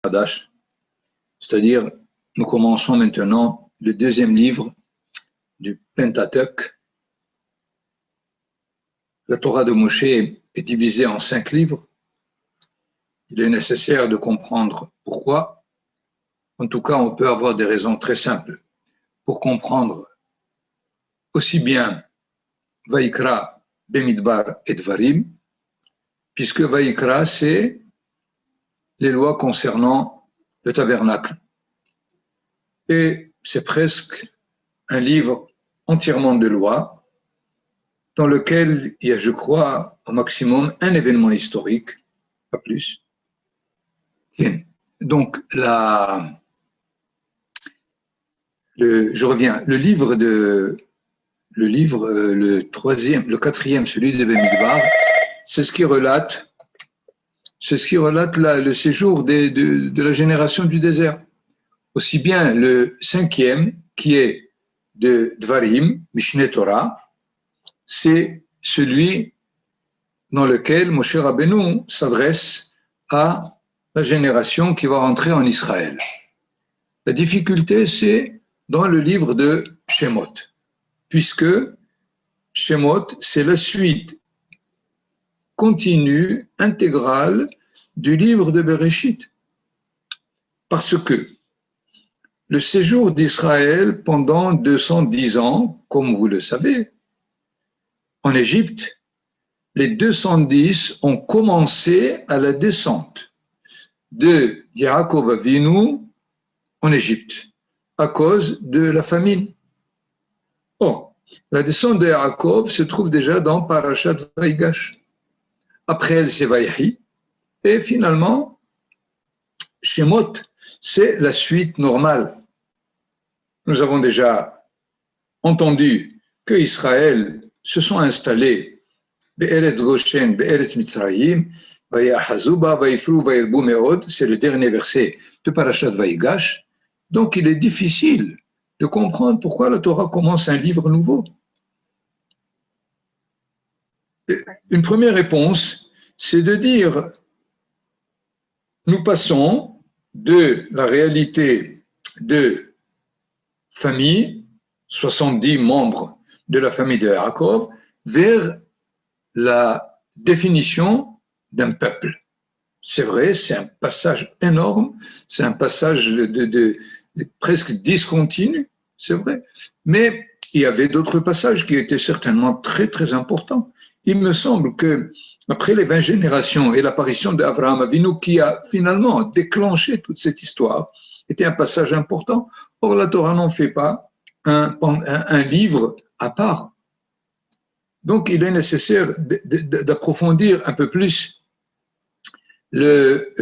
Hadash, c'est-à-dire nous commençons maintenant le deuxième livre du Pentateuch. La Torah de Moshe est divisée en 5 livres. Il est nécessaire de comprendre pourquoi. En tout cas, on peut avoir des raisons très simples pour comprendre aussi bien Vaikra, Bemidbar et Dvarim, puisque Vaikra, c'est les lois concernant le tabernacle. Et c'est presque un livre entièrement de lois, dans lequel il y a, je crois, au maximum un événement historique, pas plus. Donc, je reviens, le quatrième, celui de Bemidbar, c'est ce qui relate le séjour de la génération du désert. Aussi bien le cinquième, qui est de Dvarim, Mishneh Torah, c'est celui dans lequel Moshe Rabbeinu s'adresse à la génération qui va rentrer en Israël. La difficulté, c'est dans le livre de Shemot, puisque Shemot, c'est la suite continue, intégrale du livre de Bereshit. Parce que le séjour d'Israël pendant 210 ans, comme vous le savez, en Égypte, les 210 ont commencé à la descente de Yaakov Avinu en Égypte, à cause de la famine. Or, la descente de Yaakov se trouve déjà dans Parashat Vaïgash. Après elle, c'est Vaïhi. Et finalement, Shemot, c'est la suite normale. Nous avons déjà entendu que Israël se sont installés Be'eretz Goshen, Be'eretz Mitzrayim, Vayahazuba, Vaifru, Vairbu Meod, c'est le dernier verset de Parashat Vaïgash. Donc il est difficile de comprendre pourquoi la Torah commence un livre nouveau. Une première réponse, c'est de dire, nous passons de la réalité de famille, 70 membres de la famille de Yaakov, vers la définition d'un peuple. C'est vrai, c'est un passage énorme, c'est un passage de presque discontinu, c'est vrai, mais il y avait d'autres passages qui étaient certainement très, très importants. Il me semble que après les 20 générations et l'apparition d'Abraham Avinu, qui a finalement déclenché toute cette histoire, était un passage important. Or, la Torah n'en fait pas un livre à part. Donc, il est nécessaire d'approfondir un peu plus le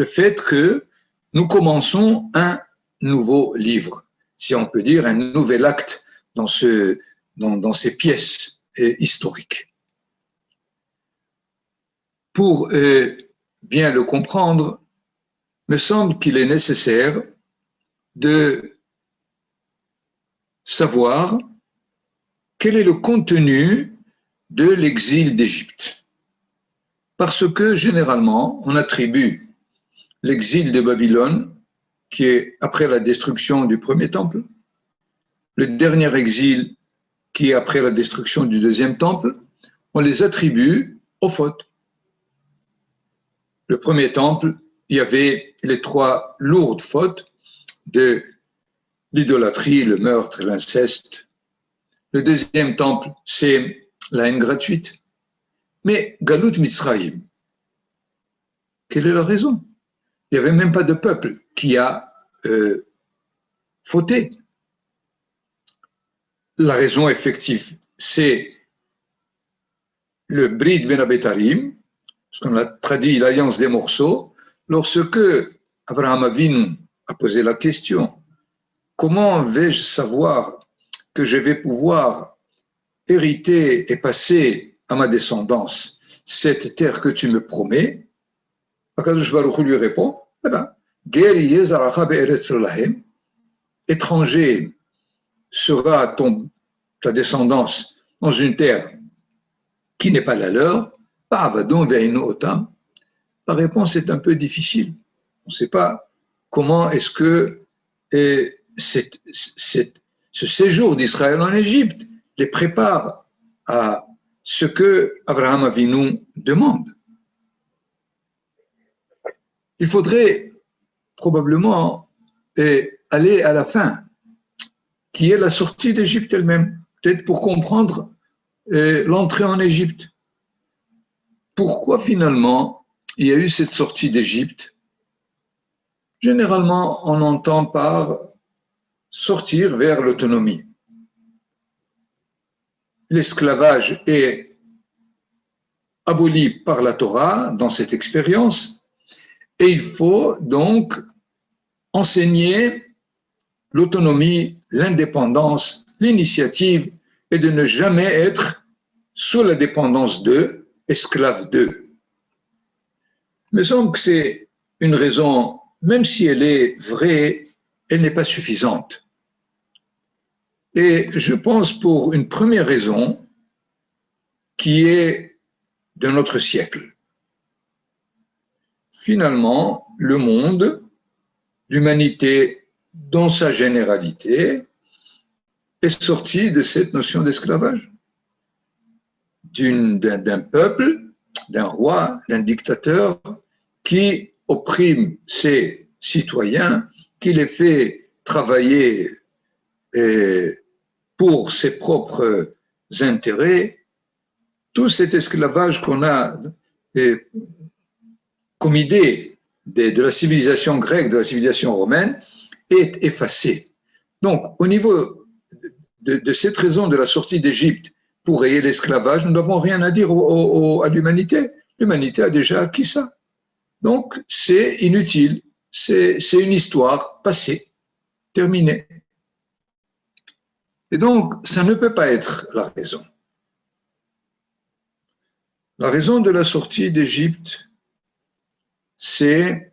fait que nous commençons un nouveau livre, si on peut dire un nouvel acte dans ces pièces historiques. Pour bien le comprendre, me semble qu'il est nécessaire de savoir quel est le contenu de l'exil d'Égypte. Parce que généralement, on attribue l'exil de Babylone, qui est après la destruction du premier temple, le dernier exil qui est après la destruction du deuxième temple, on les attribue aux fautes. Le premier temple, il y avait les 3 lourdes fautes de l'idolâtrie, le meurtre, l'inceste. Le deuxième temple, c'est la haine gratuite. Mais Galut Mitzrayim, quelle est la raison? Il n'y avait même pas de peuple qui a fauté. La raison effective, c'est le Brit Ben Abetarim, ce qu'on a traduit l'alliance des morceaux, lorsque Abraham Avinu a posé la question, comment vais-je savoir que je vais pouvoir hériter et passer à ma descendance cette terre que tu me promets? Akadosh Baruch Hu lui répond, étranger sera ta descendance dans une terre qui n'est pas la leur, La réponse est un peu difficile. On ne sait pas comment est-ce que ce séjour d'Israël en Égypte les prépare à ce que Abraham Avinu demande. Il faudrait probablement aller à la fin, qui est la sortie d'Égypte elle-même, peut-être pour comprendre l'entrée en Égypte. Pourquoi finalement il y a eu cette sortie d'Égypte? Généralement, on entend par sortir vers l'autonomie. L'esclavage est aboli par la Torah dans cette expérience et il faut donc enseigner l'autonomie, l'indépendance, l'initiative et de ne jamais être sous la dépendance d'eux, esclave d'eux. Il me semble que c'est une raison, même si elle est vraie, elle n'est pas suffisante. Et je pense pour une première raison qui est de notre siècle. Finalement, le monde, l'humanité dans sa généralité, est sorti de cette notion d'esclavage, d'un peuple, d'un roi, d'un dictateur qui opprime ses citoyens, qui les fait travailler pour ses propres intérêts. Tout cet esclavage qu'on a comme idée de la civilisation grecque, de la civilisation romaine, est effacé. Donc, au niveau de cette raison de la sortie d'Égypte pour rayer l'esclavage, nous n'avons rien à dire à l'humanité. L'humanité a déjà acquis ça. Donc, c'est inutile. C'est une histoire passée, terminée. Et donc, ça ne peut pas être la raison. La raison de la sortie d'Égypte, c'est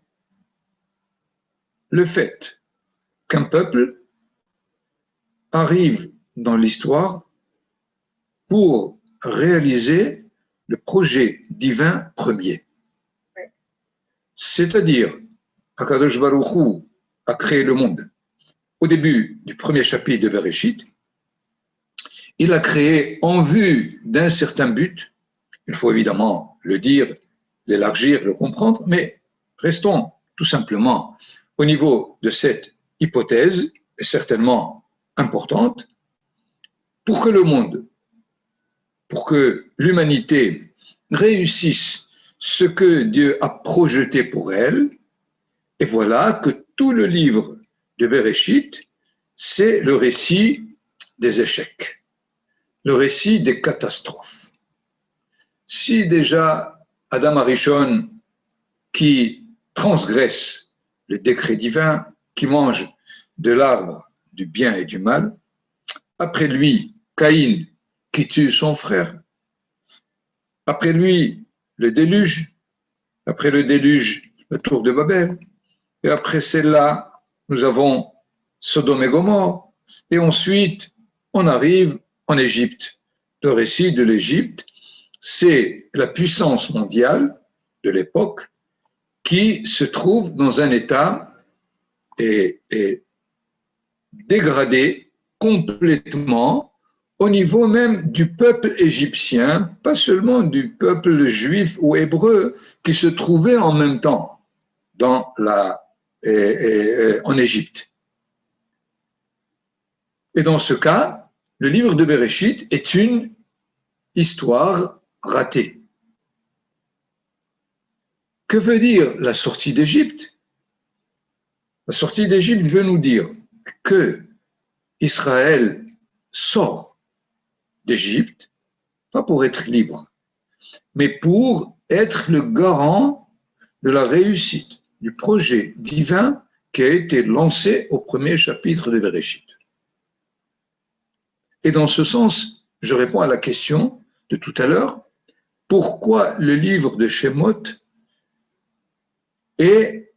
le fait qu'un peuple arrive dans l'histoire pour réaliser le projet divin premier. C'est-à-dire, Akadosh Baruch Hu a créé le monde. Au début du premier chapitre de Bereshit, il a créé en vue d'un certain but. Il faut évidemment le dire, l'élargir, le comprendre, mais restons tout simplement au niveau de cette hypothèse, certainement importante, pour que le monde, pour que l'humanité réussisse ce que Dieu a projeté pour elle. Et voilà que tout le livre de Bereshit, c'est le récit des échecs, le récit des catastrophes. Si déjà Adam Arishon, qui transgresse le décret divin, qui mange de l'arbre du bien et du mal, après lui, Caïn, qui tue son frère, après lui, le déluge, après le déluge, la tour de Babel, et après celle-là, nous avons Sodome et Gomorrhe, et ensuite, on arrive en Égypte. Le récit de l'Égypte, c'est la puissance mondiale de l'époque qui se trouve dans un état dégradé complètement au niveau même du peuple égyptien, pas seulement du peuple juif ou hébreu qui se trouvait en même temps en Égypte. Et dans ce cas, le livre de Bereshit est une histoire ratée. Que veut dire la sortie d'Égypte? La sortie d'Égypte veut nous dire que Israël sort d'Égypte, pas pour être libre, mais pour être le garant de la réussite du projet divin qui a été lancé au premier chapitre de Bereshit. Et dans ce sens, je réponds à la question de tout à l'heure, pourquoi le livre de Shemot est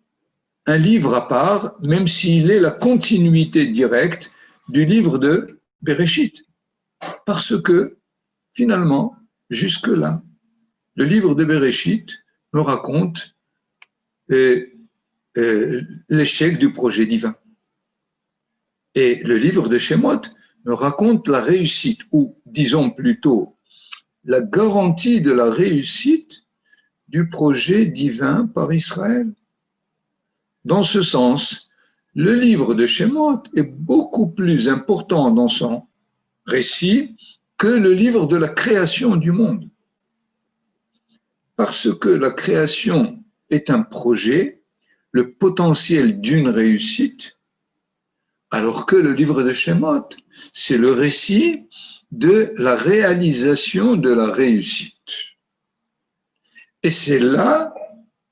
un livre à part, même s'il est la continuité directe du livre de Bereshit. Parce que, finalement, jusque-là, le livre de Bereshit nous raconte l'échec du projet divin. Et le livre de Shemot nous raconte la réussite, ou disons plutôt la garantie de la réussite du projet divin par Israël. Dans ce sens, le livre de Shemot est beaucoup plus important dans son récit que le livre de la création du monde. Parce que la création est un projet, le potentiel d'une réussite, alors que le livre de Shemot, c'est le récit de la réalisation de la réussite. Et c'est là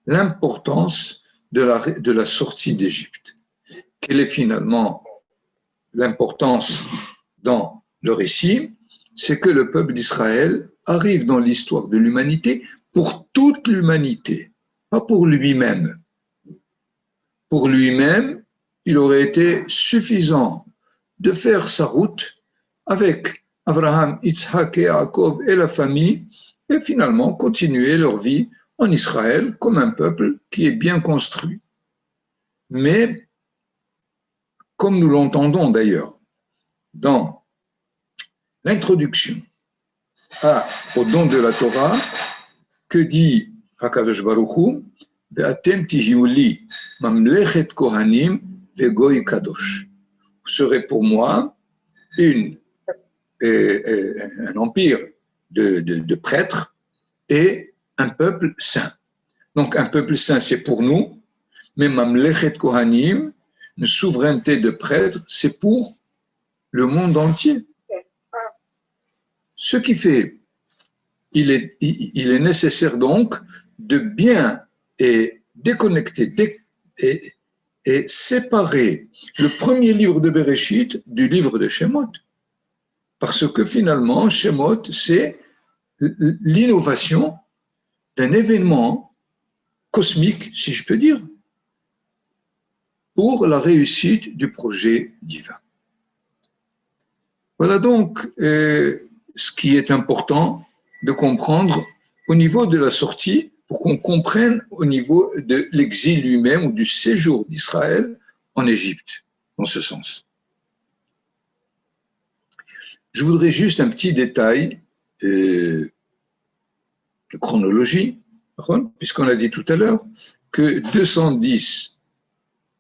l'importance de la sortie d'Égypte. Quelle est finalement l'importance dans le récit? C'est que le peuple d'Israël arrive dans l'histoire de l'humanité pour toute l'humanité, pas pour lui-même. Pour lui-même, il aurait été suffisant de faire sa route avec Abraham, Yitzhak et Yaakov et la famille et finalement continuer leur vie en Israël comme un peuple qui est bien construit. Mais, comme nous l'entendons d'ailleurs dans l'introduction au don de la Torah, que dit HaKadosh Baruch Hu, Ve'atem tihiu li mamlechet kohanim ve'goy kadosh. Vous serez pour moi un empire de prêtres et un peuple saint. Donc un peuple saint, c'est pour nous, mais mamlechet kohanim, une souveraineté de prêtres, c'est pour le monde entier. Ce qui fait, il est nécessaire donc de bien déconnecter et séparer le premier livre de Bereshit du livre de Shemot. Parce que finalement, Shemot, c'est l'innovation d'un événement cosmique, si je peux dire, pour la réussite du projet divin. Voilà donc ce qui est important de comprendre au niveau de la sortie, pour qu'on comprenne au niveau de l'exil lui-même ou du séjour d'Israël en Égypte, dans ce sens. Je voudrais juste un petit détail de chronologie, puisqu'on a dit tout à l'heure que 210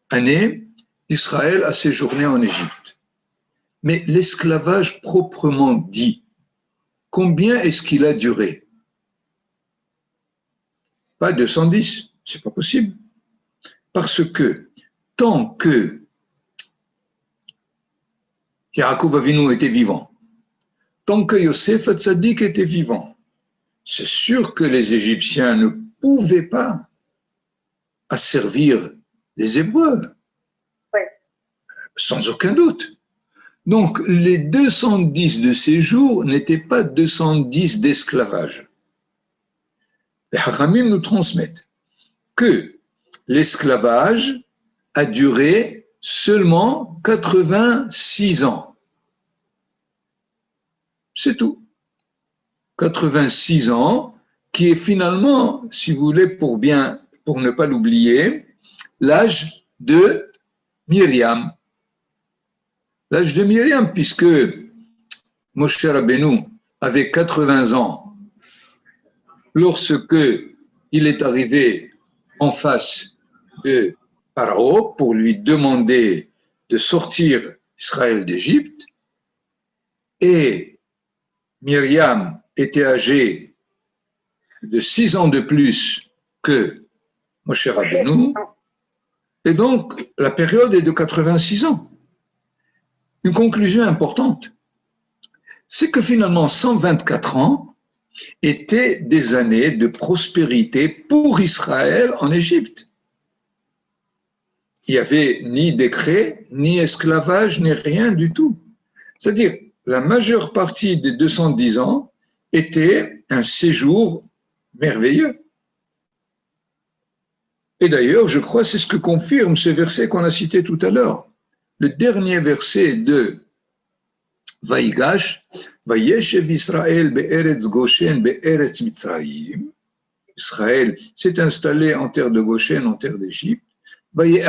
années, Israël a séjourné en Égypte. Mais l'esclavage proprement dit, combien est-ce qu'il a duré? Pas 210, c'est pas possible. Parce que tant que Yaakov Avinu était vivant, tant que Yosef Hatzadik était vivant, c'est sûr que les Égyptiens ne pouvaient pas asservir les Hébreux. Ouais. Sans aucun doute. Donc, les 210 de séjour n'étaient pas 210 d'esclavage. Les Hachamim nous transmettent que l'esclavage a duré seulement 86 ans. C'est tout. 86 ans, qui est finalement, si vous voulez, pour ne pas l'oublier, l'âge de Myriam. L'âge de Myriam, puisque Moshe Rabbeinu avait 80 ans lorsque il est arrivé en face de Pharaon pour lui demander de sortir Israël d'Égypte, et Myriam était âgée de 6 ans de plus que Moshe Rabbeinu, et donc la période est de 86 ans. Une conclusion importante, c'est que finalement 124 ans étaient des années de prospérité pour Israël en Égypte. Il n'y avait ni décret, ni esclavage, ni rien du tout. C'est-à-dire, la majeure partie des 210 ans était un séjour merveilleux. Et d'ailleurs, je crois, c'est ce que confirme ce verset qu'on a cité tout à l'heure. Le dernier verset de Vaïgash, Vayeshev Israël be'eretz Goshen be'eretz Mitzrayim, Israël s'est installé en terre de Goshen, en terre d'Égypte, et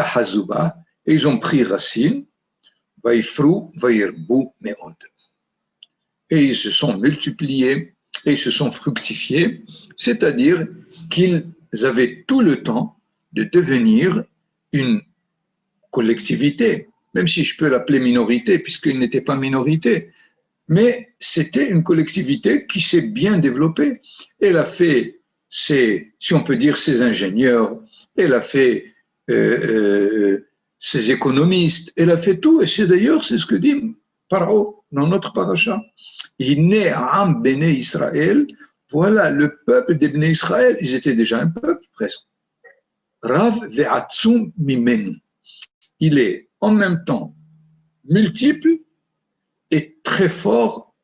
ils ont pris racine, et ils se sont multipliés et ils se sont fructifiés, c'est-à-dire qu'ils avaient tout le temps de devenir une collectivité, même si je peux l'appeler minorité, puisqu'ils n'étaient pas minorité, mais c'était une collectivité qui s'est bien développée. Elle a fait, si on peut dire, ses ingénieurs, elle a fait ses économistes, elle a fait tout, et c'est d'ailleurs, c'est ce que dit Paro dans notre paracha. Il naît à Am Béné Israël, voilà le peuple des Béné Israël, ils étaient déjà un peuple presque. Rav ve'atzum mimenu. Il est en même temps multiple et très fort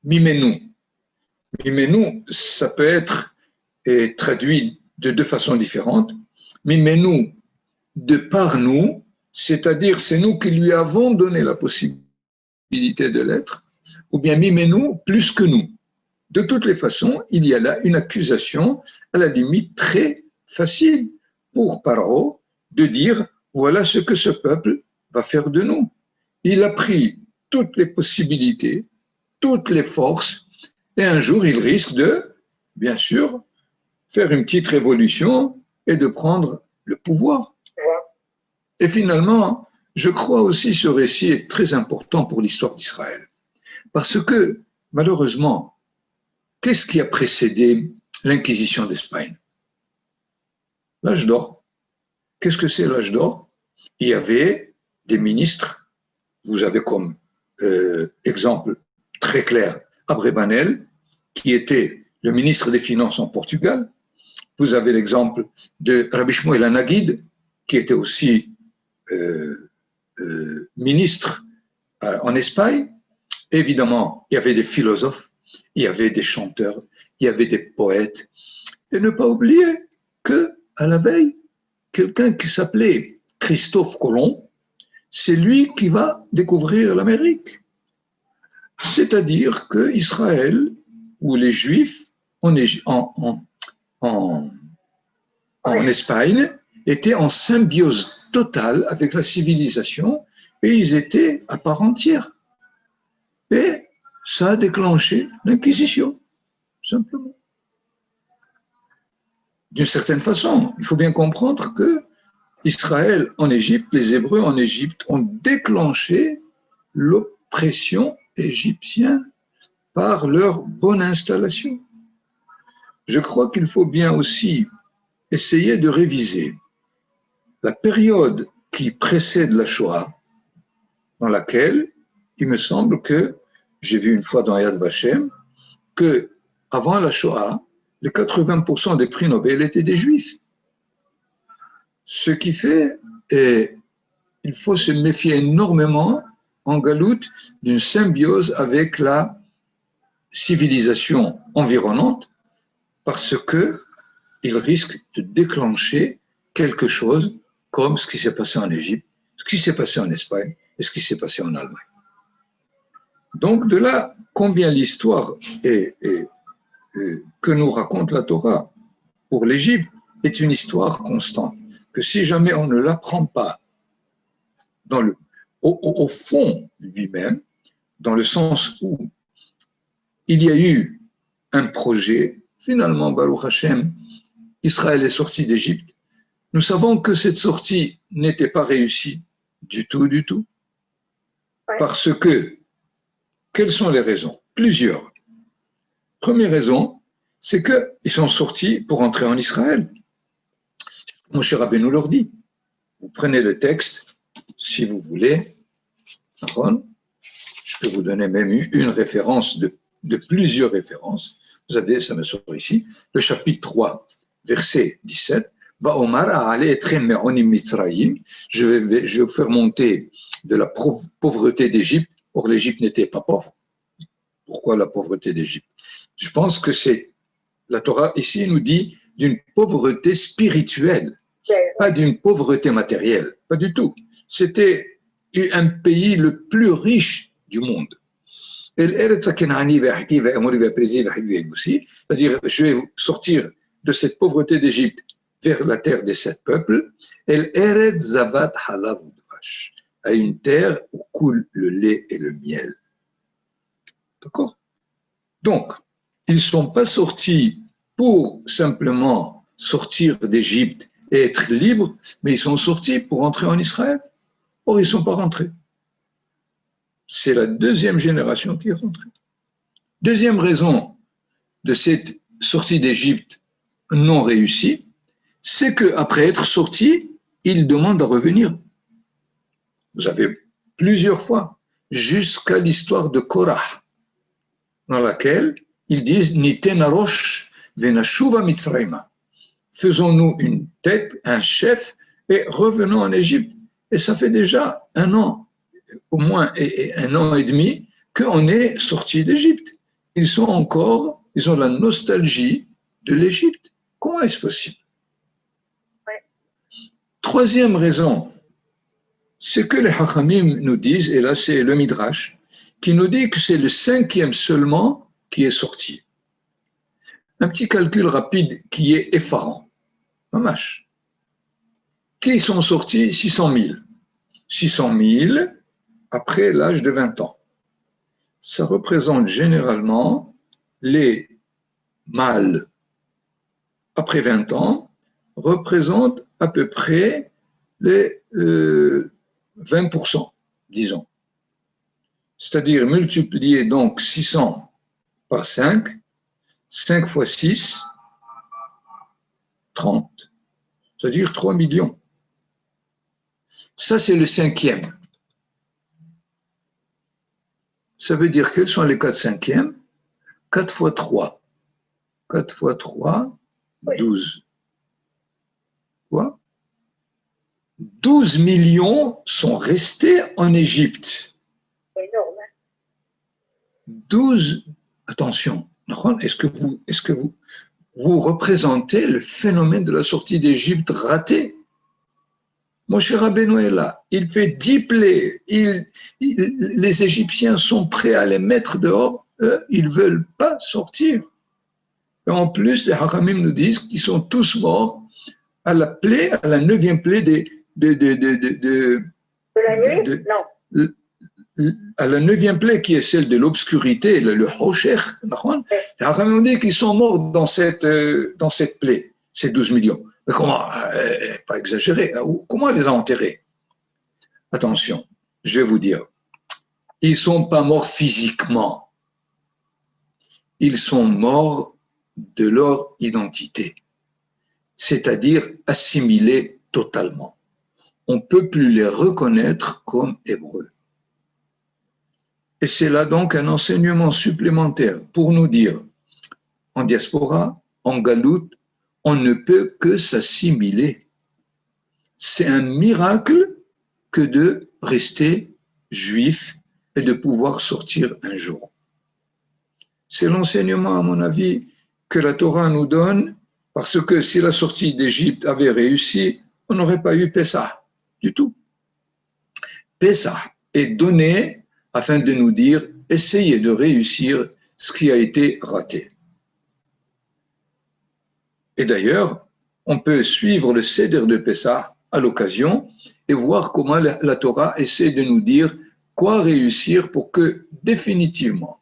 mimenu. Mimenu, ça peut être traduit de deux façons différentes. Mimenu, de par nous, c'est-à-dire c'est nous qui lui avons donné la possibilité de l'être, ou bien mimenu plus que nous. De toutes les façons, il y a là une accusation à la limite très facile pour Paro de dire voilà ce que ce peuple va faire de nous. Il a pris toutes les possibilités, toutes les forces, et un jour il risque de, bien sûr, faire une petite révolution et de prendre le pouvoir. Et finalement, je crois aussi ce récit est très important pour l'histoire d'Israël. Parce que, malheureusement, qu'est-ce qui a précédé l'Inquisition d'Espagne? L'âge d'or. Qu'est-ce que c'est l'âge d'or? Il y avait des ministres, vous avez comme exemple très clair Abravanel, qui était le ministre des Finances en Portugal. Vous avez l'exemple de Rabbi Shmuel Hanagid, qui était aussi ministre en Espagne. Évidemment, il y avait des philosophes, il y avait des chanteurs, il y avait des poètes. Et ne pas oublier qu'à la veille, quelqu'un qui s'appelait Christophe Colomb, c'est lui qui va découvrir l'Amérique. C'est-à-dire qu'Israël, ou les Juifs en Espagne, étaient en symbiose totale avec la civilisation et ils étaient à part entière. Et ça a déclenché l'Inquisition, simplement. D'une certaine façon, il faut bien comprendre que Israël en Égypte, les Hébreux en Égypte ont déclenché l'oppression égyptienne par leur bonne installation. Je crois qu'il faut bien aussi essayer de réviser la période qui précède la Shoah, dans laquelle il me semble que, j'ai vu une fois dans Yad Vashem, que avant la Shoah, les 80% des prix Nobel étaient des Juifs. Ce qui fait, et il faut se méfier énormément en galoute d'une symbiose avec la civilisation environnante parce qu'il risque de déclencher quelque chose comme ce qui s'est passé en Égypte, ce qui s'est passé en Espagne et ce qui s'est passé en Allemagne. Donc de là, combien l'histoire que nous raconte la Torah pour l'Égypte est une histoire constante, que si jamais on ne l'apprend pas au fond lui-même, dans le sens où il y a eu un projet, finalement, Baruch Hashem, Israël est sorti d'Égypte. Nous savons que cette sortie n'était pas réussie du tout, parce que, quelles sont les raisons? Plusieurs. Première raison, c'est qu'ils sont sortis pour entrer en Israël. Moshe Rabbeinu leur dit, vous prenez le texte, si vous voulez, je peux vous donner même une référence de plusieurs références. Vous avez, ça me sort ici, le chapitre 3, verset 17. Je vais vous faire monter de la pauvreté d'Égypte. Or, l'Égypte n'était pas pauvre. Pourquoi la pauvreté d'Égypte? Je pense que la Torah ici nous dit d'une pauvreté spirituelle, pas d'une pauvreté matérielle, pas du tout. C'était un pays le plus riche du monde. c'est-à-dire, je vais sortir de cette pauvreté d'Égypte vers la terre des 7 peuples, à une terre où coule le lait et le miel. D'accord? Donc, ils ne sont pas sortis pour simplement sortir d'Égypte et être libres, mais ils sont sortis pour entrer en Israël. Or, ils ne sont pas rentrés. C'est la deuxième génération qui est rentrée. Deuxième raison de cette sortie d'Égypte non réussie, c'est qu'après être sortis, ils demandent à revenir. Vous avez plusieurs fois, jusqu'à l'histoire de Korah, dans laquelle ils disent « Niten arosh venashuva mitzrayma » faisons-nous une tête, un chef, et revenons en Égypte. Et ça fait déjà 1 an, au moins 1 an et demi, qu'on est sorti d'Égypte. Ils ont la nostalgie de l'Égypte. Comment est-ce possible? Troisième raison, c'est que les Hachamim nous disent, et là c'est le Midrash, qui nous dit que c'est le 5e seulement qui est sorti. Un petit calcul rapide qui est effarant. Mamash. Qui sont sortis? 600 000. 600 000 après l'âge de 20 ans. Ça représente généralement les mâles après 20 ans, représente à peu près les 20%, disons. C'est-à-dire multiplier donc 600 par 5, 5 fois 6, 30. C'est-à-dire 3 millions. Ça, c'est le 5e. Ça veut dire quels sont les 4 cinquièmes? 4 fois 3. 4 fois 3, 12. Quoi? 12 millions sont restés en Égypte. C'est énorme. 12, attention, est-ce que vous représentez le phénomène de la sortie d'Égypte ratée? Moshe Rabbeinu est là, il fait 10 plaies, les Égyptiens sont prêts à les mettre dehors, eux, ils ne veulent pas sortir. Et en plus, les Hachamim nous disent qu'ils sont tous morts à la 9e plaie de la nuit? Non. À la 9e plaie qui est celle de l'obscurité, le Hosher. Les Hachamim nous disent qu'ils sont morts dans cette plaie, ces 12 millions. Mais comment, pas exagéré, comment les a enterrés? Attention, je vais vous dire, ils ne sont pas morts physiquement, ils sont morts de leur identité, c'est-à-dire assimilés totalement. On ne peut plus les reconnaître comme hébreux. Et c'est là donc un enseignement supplémentaire pour nous dire, en diaspora, en galoute, on ne peut que s'assimiler. C'est un miracle que de rester juif et de pouvoir sortir un jour. C'est l'enseignement, à mon avis, que la Torah nous donne, parce que si la sortie d'Égypte avait réussi, on n'aurait pas eu Pessah du tout. Pessah est donné afin de nous dire, essayez de réussir ce qui a été raté. Et d'ailleurs, on peut suivre le Seder de Pessah à l'occasion et voir comment la Torah essaie de nous dire quoi réussir pour que définitivement,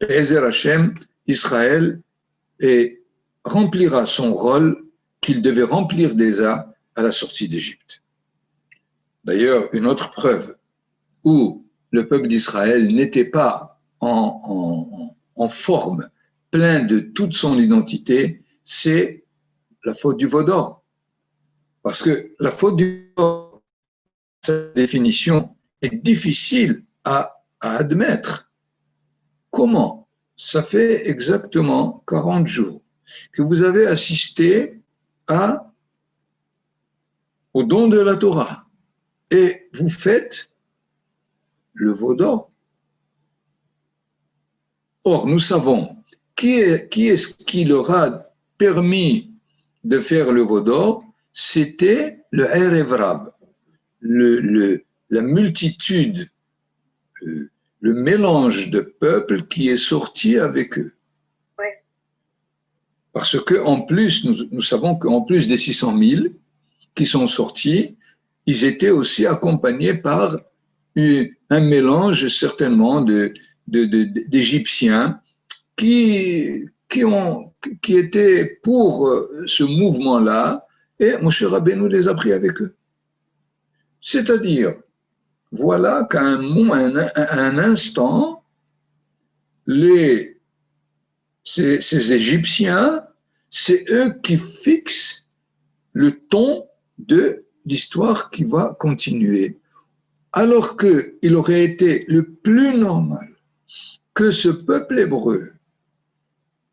Ezer Hashem, Israël, remplira son rôle qu'il devait remplir déjà à la sortie d'Égypte. D'ailleurs, une autre preuve où le peuple d'Israël n'était pas en forme, plein de toute son identité, c'est la faute du veau d'or. Parce que la faute du veau d'or, sa définition est difficile à admettre. Comment? Ça fait exactement 40 jours que vous avez assisté au don de la Torah et vous faites le veau d'or. Or, nous savons qui est-ce qui leur a permis de faire le veau d'or? C'était le Erev Rav, la multitude, le mélange de peuples qui est sorti avec eux. Ouais. Parce qu'en plus, nous savons qu'en plus des 600 000 qui sont sortis, ils étaient aussi accompagnés par un mélange certainement d'Égyptiens qui étaient pour ce mouvement-là, et Moshe Rabbeinu les a pris avec eux. C'est-à-dire, voilà qu'à un instant, ces Égyptiens, c'est eux qui fixent le ton de l'histoire qui va continuer. Alors qu'il aurait été le plus normal que ce peuple hébreu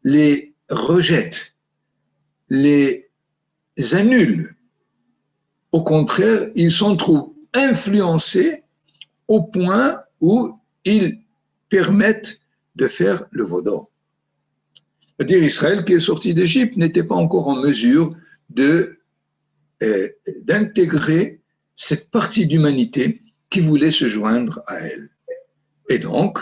les rejette, les annule. Au contraire, ils sont trop influencés au point où ils permettent de faire le veau d'or. C'est-à-dire Israël qui est sorti d'Égypte n'était pas encore en mesure d'intégrer cette partie d'humanité qui voulait se joindre à elle. Et donc,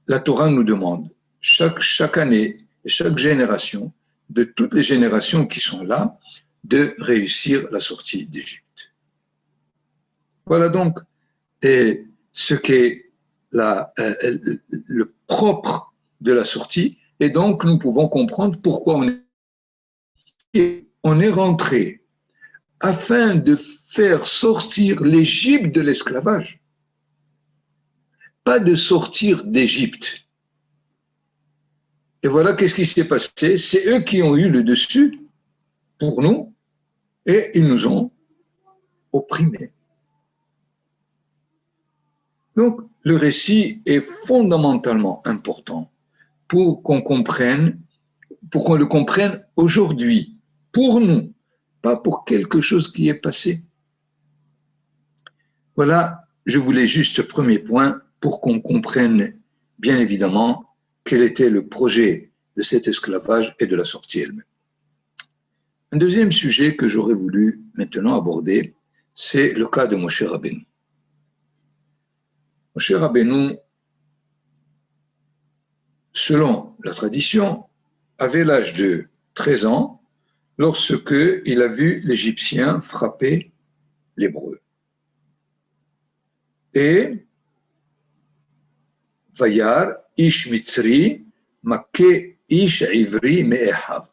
la Torah nous demande, chaque année, chaque génération, de toutes les générations qui sont là, de réussir la sortie d'Égypte. Voilà donc ce qu'est le propre de la sortie, et donc nous pouvons comprendre pourquoi on est rentré afin de faire sortir l'Égypte de l'esclavage, pas de sortir d'Égypte. Et voilà qu'est-ce qui s'est passé. C'est eux qui ont eu le dessus pour nous et ils nous ont opprimés. Donc, le récit est fondamentalement important pour qu'on le comprenne aujourd'hui, pour nous, pas pour quelque chose qui est passé. Voilà, je voulais juste ce premier point pour qu'on comprenne bien évidemment quel était le projet de cet esclavage et de la sortie elle-même. Un deuxième sujet que j'aurais voulu maintenant aborder, c'est le cas de Moshe Rabbeinu. Moshe Rabbeinu, selon la tradition, avait l'âge de 13 ans lorsque il a vu l'Égyptien frapper l'Hébreu. Et Vayar ish mitzri maké ish ivri me'ehav.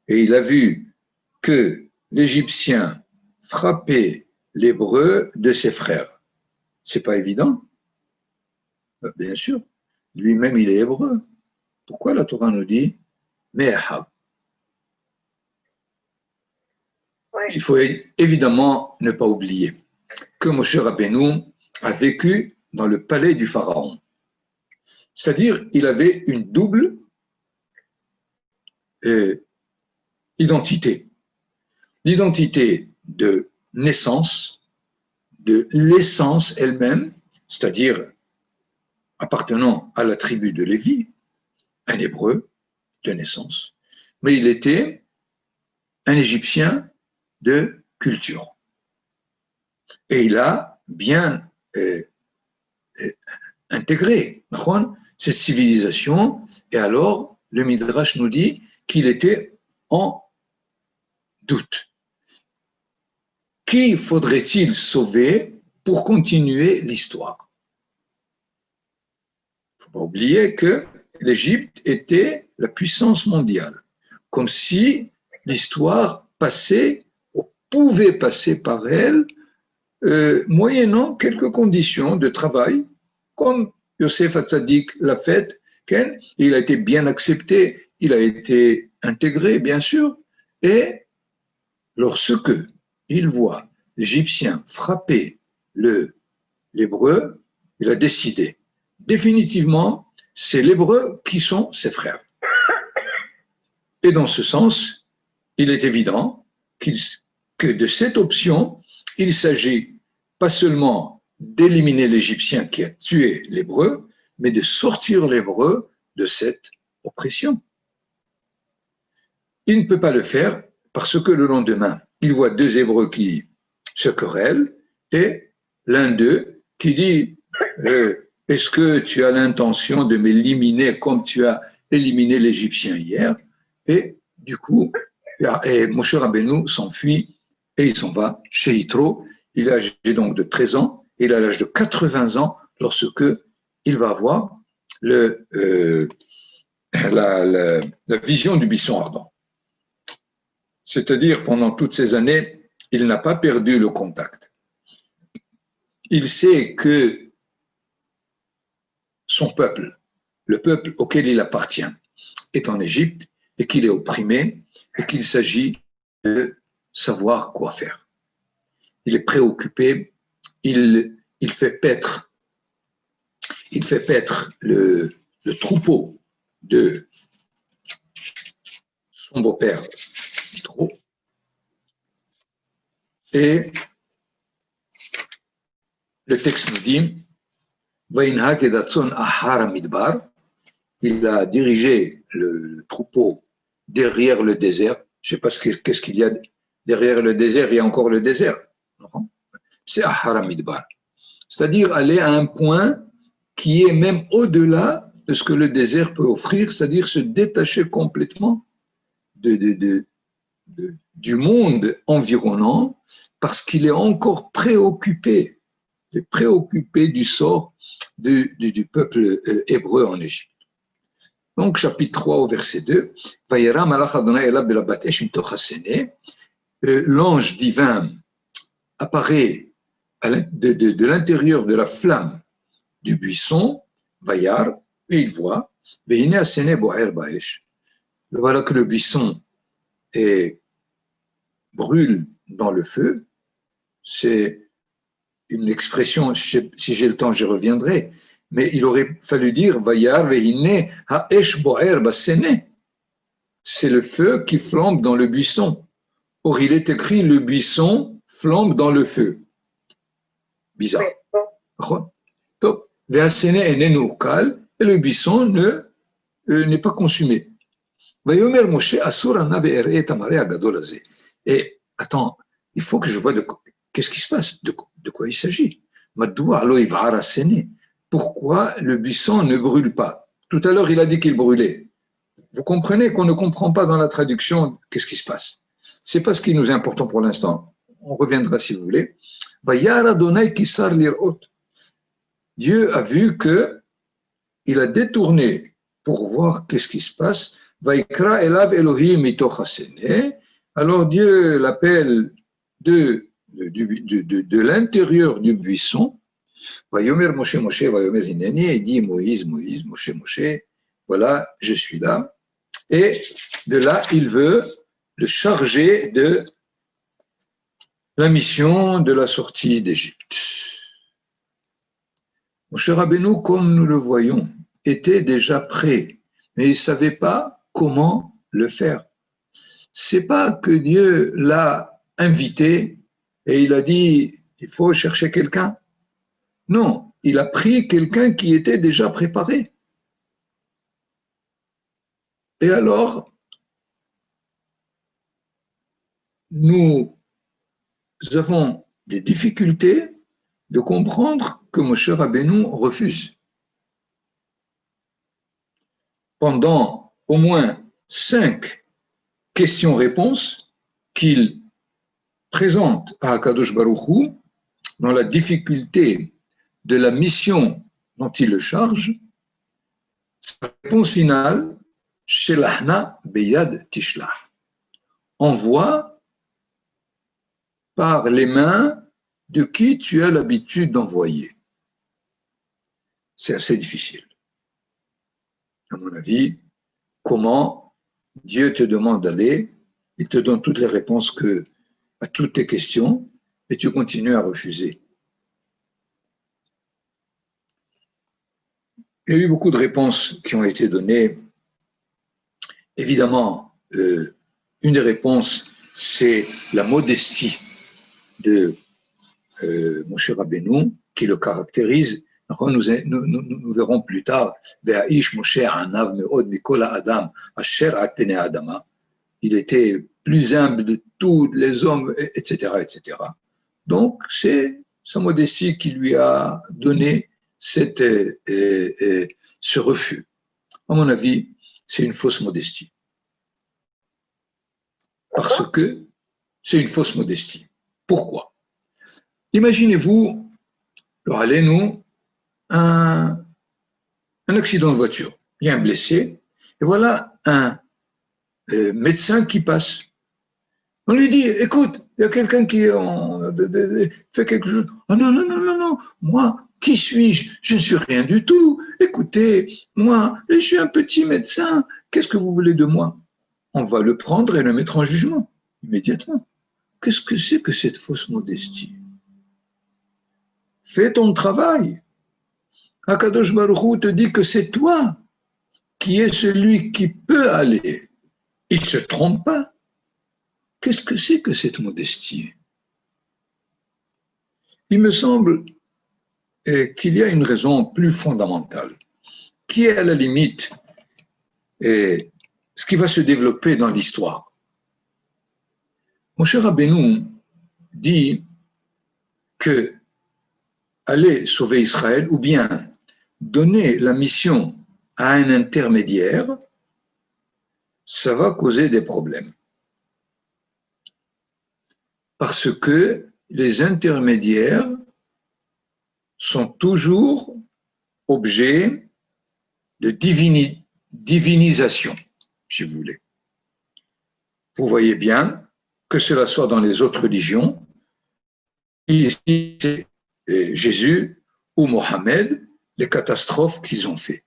Et il a vu que l'Égyptien frappait l'Hébreu de ses frères. C'est pas évident? Bien sûr, lui-même il est hébreu. Pourquoi la Torah nous dit me'ehav? Il faut évidemment ne pas oublier que Moshe Rabbeinu a vécu dans le palais du Pharaon. C'est-à-dire, il avait une double identité. L'identité de naissance, de l'essence elle-même, c'est-à-dire appartenant à la tribu de Lévi, un Hébreu de naissance, mais il était un Égyptien de culture. Et il a bien intégré cette civilisation, et alors le Midrash nous dit qu'il était en doute. Qui faudrait-il sauver pour continuer l'histoire? Il ne faut pas oublier que l'Égypte était la puissance mondiale, comme si l'histoire passait ou pouvait passer par elle moyennant quelques conditions de travail, comme Yosef Hatzadik l'a fait. Il a été bien accepté, il a été intégré, bien sûr, et lorsque il voit l'Égyptien frapper l'Hébreu, il a décidé définitivement, c'est l'Hébreu qui sont ses frères. Et dans ce sens, il est évident que de cette option, il s'agit pas seulement d'éliminer l'Égyptien qui a tué l'Hébreu, mais de sortir l'Hébreu de cette oppression. Il ne peut pas le faire parce que le lendemain, il voit deux Hébreux qui se querellent et l'un d'eux qui dit est-ce que tu as l'intention de m'éliminer comme tu as éliminé l'Égyptien hier? Et du coup, Moshe Rabbeinu s'enfuit et il s'en va chez Yitro. Il est âgé donc de 13 ans et il a l'âge de 80 ans lorsque il va avoir la vision du buisson ardent. C'est-à-dire, pendant toutes ces années, il n'a pas perdu le contact. Il sait que son peuple, le peuple auquel il appartient, est en Égypte et qu'il est opprimé et qu'il s'agit de savoir quoi faire. Il est préoccupé, il fait paître le troupeau de son beau-père, Yitro, et le texte nous dit il a dirigé le troupeau derrière le désert. Je ne sais pas qu'est-ce qu'il y a derrière le désert, il y a encore le désert. C'est Ahara Midbar. C'est-à-dire aller à un point qui est même au-delà de ce que le désert peut offrir, c'est-à-dire se détacher complètement du monde environnant parce qu'il est encore préoccupé du sort du peuple hébreu en Égypte. Donc, chapitre 3 au verset 2, l'ange divin apparaît de l'intérieur de la flamme du buisson, Vayar, et il voit, voilà que le buisson brûle dans le feu. C'est une expression, si j'ai le temps, j'y reviendrai, mais il aurait fallu dire Vayar vehine ha'esh bo'er basene. C'est le feu qui flambe dans le buisson. Or, il est écrit le buisson flambe dans le feu. Bizarre. Top. Ve'asene enenu ukal, et le buisson n'est pas consumé. Vayomer Moshe asur ana ve'ere et amare agadol hazeh. Et attends, il faut que je vois qu'est-ce qui se passe, de quoi il s'agit. Pourquoi le buisson ne brûle pas? Tout à l'heure, il a dit qu'il brûlait. Vous comprenez qu'on ne comprend pas dans la traduction qu'est-ce qui se passe. Ce n'est pas ce qui nous est important pour l'instant. On reviendra si vous voulez. Dieu a vu qu'il a détourné pour voir qu'est-ce qui se passe. Alors Dieu l'appelle de l'intérieur du buisson. Vayomer Moshe, Moshe, Vayomer Hineni, et dit Moïse, Moïse, Moshe, Moshe, voilà, je suis là. Et de là, il veut le charger de la mission de la sortie d'Égypte. Moshe Rabbeinu, comme nous le voyons, était déjà prêt, mais il ne savait pas comment le faire. C'est pas que Dieu l'a invité et il a dit il faut chercher quelqu'un. Non, il a pris quelqu'un qui était déjà préparé. Et alors, nous avons des difficultés de comprendre que Moshe Rabbeinu refuse. Pendant au moins 5 questions-réponses qu'il présente à Akadosh Baruch Hu dans la difficulté de la mission dont il le charge, sa réponse finale, Shelahna beyad tishlah, envoie par les mains de qui tu as l'habitude d'envoyer. C'est assez difficile. À mon avis, comment Dieu te demande d'aller, il te donne toutes les réponses à toutes tes questions et tu continues à refuser. Il y a eu beaucoup de réponses qui ont été données. Évidemment, une des réponses, c'est la modestie de Moshe Rabbeinu qui le caractérise. Nous verrons plus tard, il était plus humble de tous les hommes, etc., etc. Donc, c'est sa modestie qui lui a donné ce refus. À mon avis, c'est une fausse modestie. Parce que c'est une fausse modestie. Pourquoi? Imaginez-vous, nous, un accident de voiture. Il y a un blessé, et voilà un médecin qui passe. On lui dit, écoute, il y a quelqu'un qui fait quelque chose. Oh non, non, non, non, non, moi, qui suis-je? Je ne suis rien du tout. Écoutez, moi, je suis un petit médecin. Qu'est-ce que vous voulez de moi? On va le prendre et le mettre en jugement, immédiatement. Qu'est-ce que c'est que cette fausse modestie? Fais ton travail. Akadosh Baruch Hu te dit que c'est toi qui es celui qui peut aller. Il ne se trompe pas. Qu'est-ce que c'est que cette modestie? Il me semble qu'il y a une raison plus fondamentale, qui est à la limite ce qui va se développer dans l'histoire. Moshe Rabbeinu dit que aller sauver Israël ou bien donner la mission à un intermédiaire, ça va causer des problèmes. Parce que les intermédiaires sont toujours objets de divinisation, si vous voulez. Vous voyez bien que cela soit dans les autres religions, ici c'est Jésus ou Mohammed, les catastrophes qu'ils ont faites.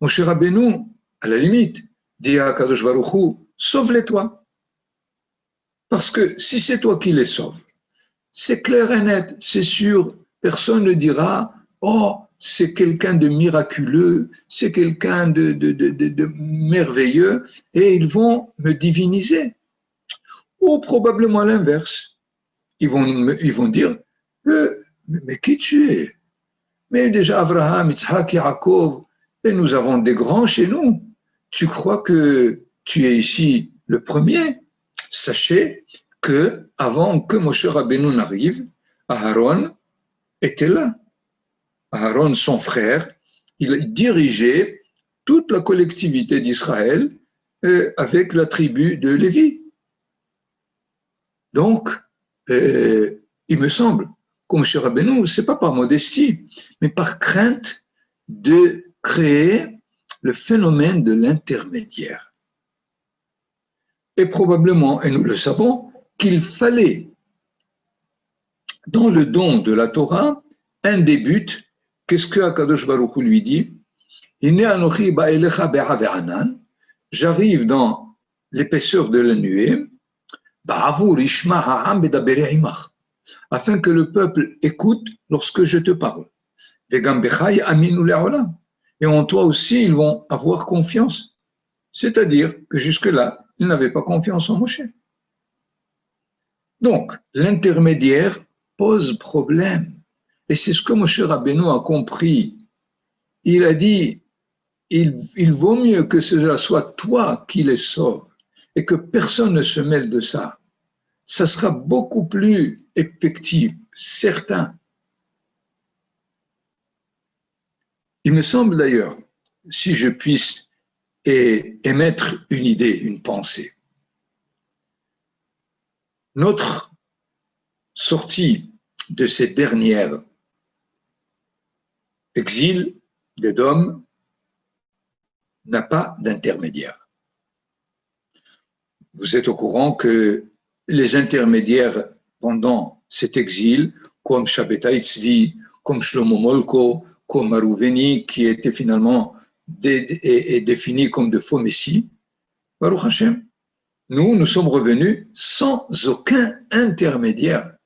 Moshe Rabbeinu, à la limite, dit à Kadosh Baruch Hu, sauve-les toi. Parce que si c'est toi qui les sauves, c'est clair et net, c'est sûr, personne ne dira « Oh, c'est quelqu'un de miraculeux, c'est quelqu'un de merveilleux » et ils vont me diviniser. Ou probablement l'inverse. Ils vont dire « Mais qui tu es? Mais déjà Abraham, Yitzhak, Yaakov, et nous avons des grands chez nous. Tu crois que tu es ici le premier? Sachez que avant que Moshe Rabbeinu n'arrive, Aaron était là. Aaron, son frère, il dirigeait toute la collectivité d'Israël avec la tribu de Lévi. Donc, il me semble que Moshe Rabbeinu, ce n'est pas par modestie, mais par crainte de créer le phénomène de l'intermédiaire. Et probablement, et nous le savons, qu'il fallait, dans le don de la Torah, un des buts. Qu'est-ce que Akadosh Baruch Hu lui dit? J'arrive dans l'épaisseur de la nuée, afin que le peuple écoute lorsque je te parle. Et en toi aussi, ils vont avoir confiance. C'est-à-dire que jusque-là, ils n'avaient pas confiance en Moshe. Donc, l'intermédiaire pose problème. Et c'est ce que Moshe Rabbeinu a compris. Il a dit, il vaut mieux que cela soit toi qui les sauves et que personne ne se mêle de ça. Ça sera beaucoup plus effectif, certain. Il me semble d'ailleurs, si je puisse émettre une idée, une pensée, notre sortie de ces dernières exils d'Édom n'a pas d'intermédiaire. Vous êtes au courant que les intermédiaires pendant cet exil, comme Shabbatai Tzvi, comme Shlomo Molko, comme Marouveni, qui étaient finalement définis comme de faux messies, Baruch Hashem, nous sommes revenus sans aucun intermédiaire.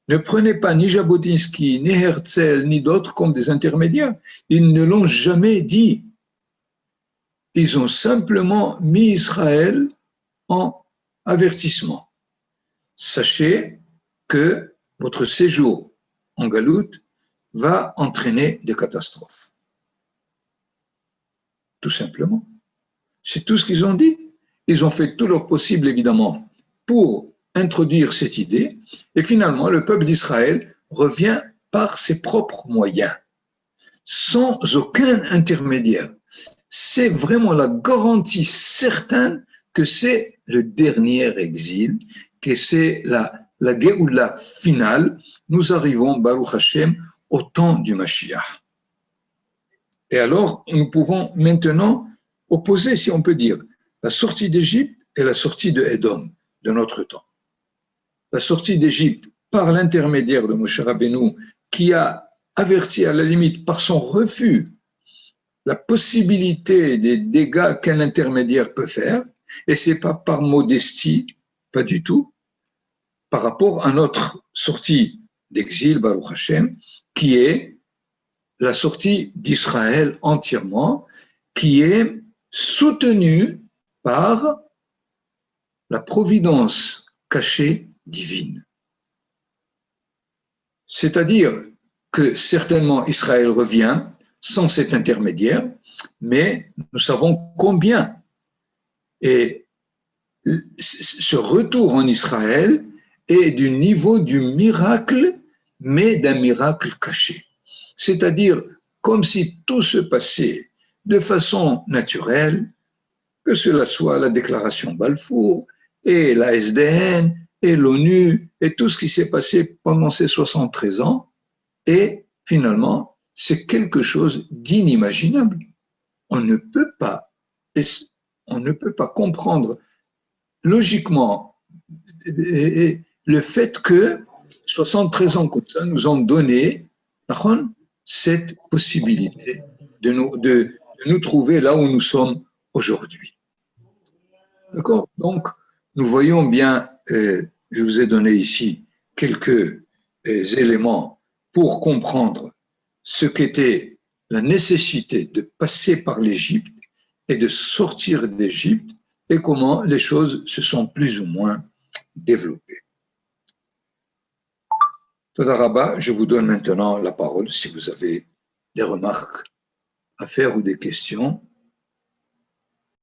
Ne prenez pas ni Jabotinsky, ni Herzl, ni d'autres comme des intermédiaires. Ils ne l'ont jamais dit. Ils ont simplement mis Israël en avertissement. Sachez que votre séjour en Galoute va entraîner des catastrophes. Tout simplement. C'est tout ce qu'ils ont dit. Ils ont fait tout leur possible, évidemment, pour introduire cette idée. Et finalement, le peuple d'Israël revient par ses propres moyens. sans aucun intermédiaire. C'est vraiment la garantie certaine que c'est le dernier exil, que c'est la Géoula finale. Nous arrivons, Baruch Hashem, au temps du Mashiach. Et alors, nous pouvons maintenant opposer, si on peut dire, la sortie d'Égypte et la sortie de Édom de notre temps. La sortie d'Égypte par l'intermédiaire de Moshe Rabbeinu, qui a averti à la limite par son refus la possibilité des dégâts qu'un intermédiaire peut faire, et ce n'est pas par modestie, pas du tout, par rapport à notre sortie d'exil, Baruch Hashem, qui est la sortie d'Israël entièrement, qui est soutenue par la providence cachée divine. C'est-à-dire que certainement Israël revient sans cet intermédiaire, mais nous savons combien. Et ce retour en Israël est du niveau du miracle, mais d'un miracle caché. C'est-à-dire comme si tout se passait de façon naturelle, que cela soit la déclaration Balfour et la SDN et l'ONU et tout ce qui s'est passé pendant ces 73 ans, et finalement, c'est quelque chose d'inimaginable. On ne peut pas comprendre logiquement le fait que 73 ans comme ça nous ont donné cette possibilité de nous trouver là où nous sommes aujourd'hui. D'accord? Donc, nous voyons bien, je vous ai donné ici quelques éléments pour comprendre ce qu'était la nécessité de passer par l'Égypte et de sortir d'Égypte et comment les choses se sont plus ou moins développées. Toda Rabba, je vous donne maintenant la parole si vous avez des remarques à faire ou des questions.